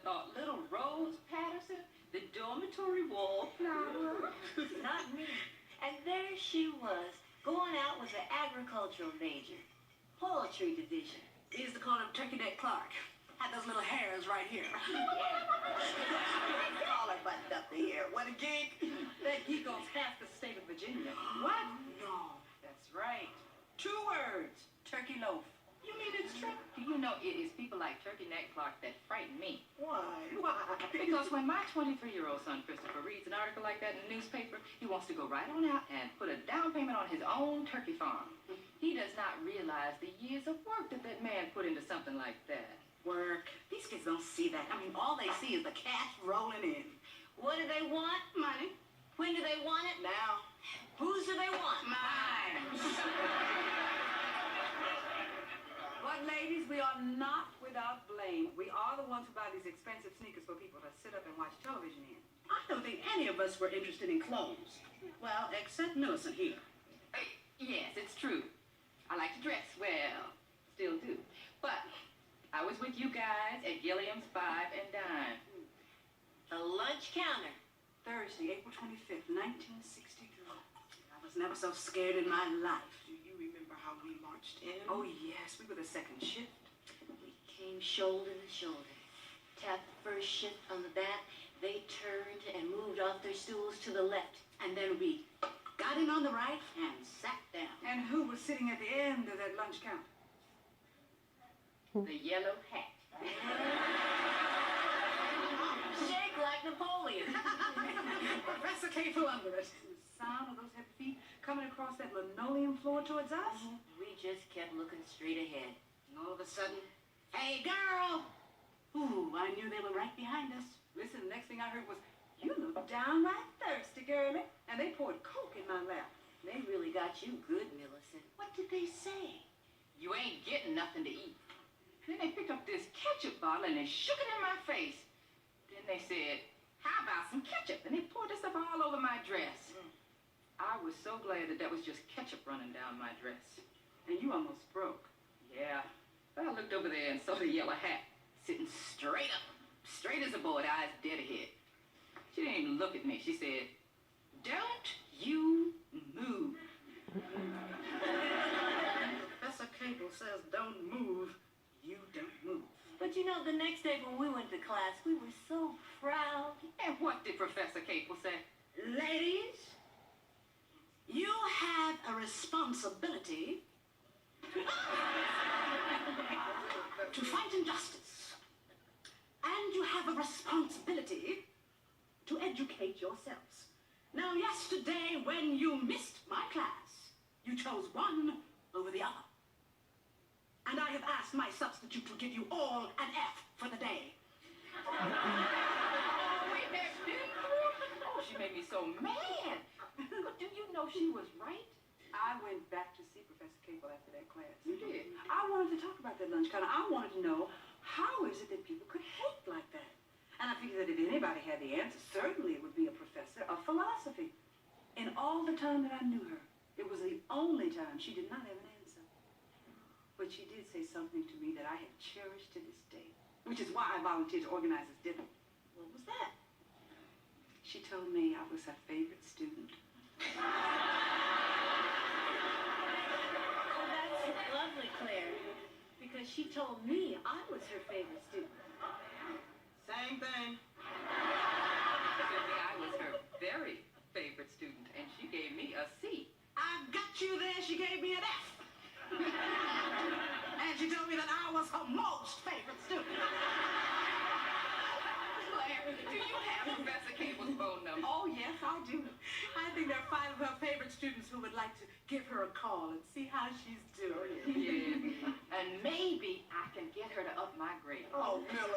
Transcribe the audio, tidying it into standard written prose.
thought little Rose Patterson, the dormitory wallflower. Not me. And there she was, going out with an agricultural major. Poetry division. They used to call him Turkey Neck Clark. Had those little hairs right here. Collar buttoned up the hair. What a geek. That geek owns half the state of Virginia. What? No. That's right. 2 words. Turkey loaf. You mean it's true? Do you know it is people like Turkey Neck Clark that frighten me? Why? Because when my 23-year-old son, Christopher, reads an article like that in the newspaper, he wants to go right on out and put a down payment on his own turkey farm. He does not realize the years of work that that man put into something like that. Work. These kids don't see that. I mean, all they see is the cash rolling in. What do they want? Money. When do they want it? Now. Whose do they want? Mine. But ladies, we are not without blame. We are the ones who buy these expensive sneakers for people to sit up and watch television in. I don't think any of us were interested in clothes. Well, except Millicent here. Yes, it's true. I like to dress well. Still do. But I was with you guys at Gilliam's 5 and Dime. The lunch counter. Thursday, April 25th, 1963. I was never so scared in my life. Do you remember how we marched in? Oh, yes. We were the second shift. We came shoulder to shoulder. Tapped the first shift on the back. They turned and moved off their stools to the left. And then we got in on the right and sat down. And who was sitting at the end of that lunch counter? The yellow hat. Shake like Napoleon. Professor K flew under it. The sound of those heavy feet coming across that linoleum floor towards us. We just kept looking straight ahead. And all of a sudden, hey, girl! Ooh, I knew they were right behind us. Listen, the next thing I heard was, you look downright thirsty, girlie. And they poured Coke in my lap. They really got you good, Millicent. What did they say? You ain't getting nothing to eat. Then they picked up this ketchup bottle and they shook it in my face. Then they said, how about some ketchup? And they poured this stuff all over my dress. I was so glad that that was just ketchup running down my dress. And you almost broke. Yeah. But I looked over there and saw the yellow hat sitting straight up, straight as a board, eyes dead ahead. She didn't even look at me. She said, don't you move. Professor Cable says don't move. You don't move. But you know, the next day when we went to class, we were so proud. And what did Professor Capel say? Ladies, you have a responsibility to fight injustice. And you have a responsibility to educate yourselves. Now, yesterday, when you missed my class, you chose one over the other. And I have asked my substitute to give you all an F for the day. Wait, that didn't Oh, she made me so mad. But do you know she was right? I went back to see Professor Cable after that class. You did? I wanted to talk about that lunch counter. I wanted to know, how is it that people could hate like that? And I figured that if anybody had the answer, certainly it would be a professor of philosophy. In all the time that I knew her, it was the only time she did not have an answer. But she did say something to me that I have cherished to this day, which is why I volunteered to organize this dinner. What was that? She told me I was her favorite student. Oh, that's lovely, Claire. Because she told me I was her favorite student. Same thing. I was her very favorite student, and she gave me a C. I got you there. She gave me an F. And she told me that I was her most favorite student. Claire, do you have Professor Cable's phone number? Oh, yes, I do. I think there are 5 of her favorite students who would like to give her a call and see how she's doing. Yeah. And maybe I can get her to up my grade. Oh, no.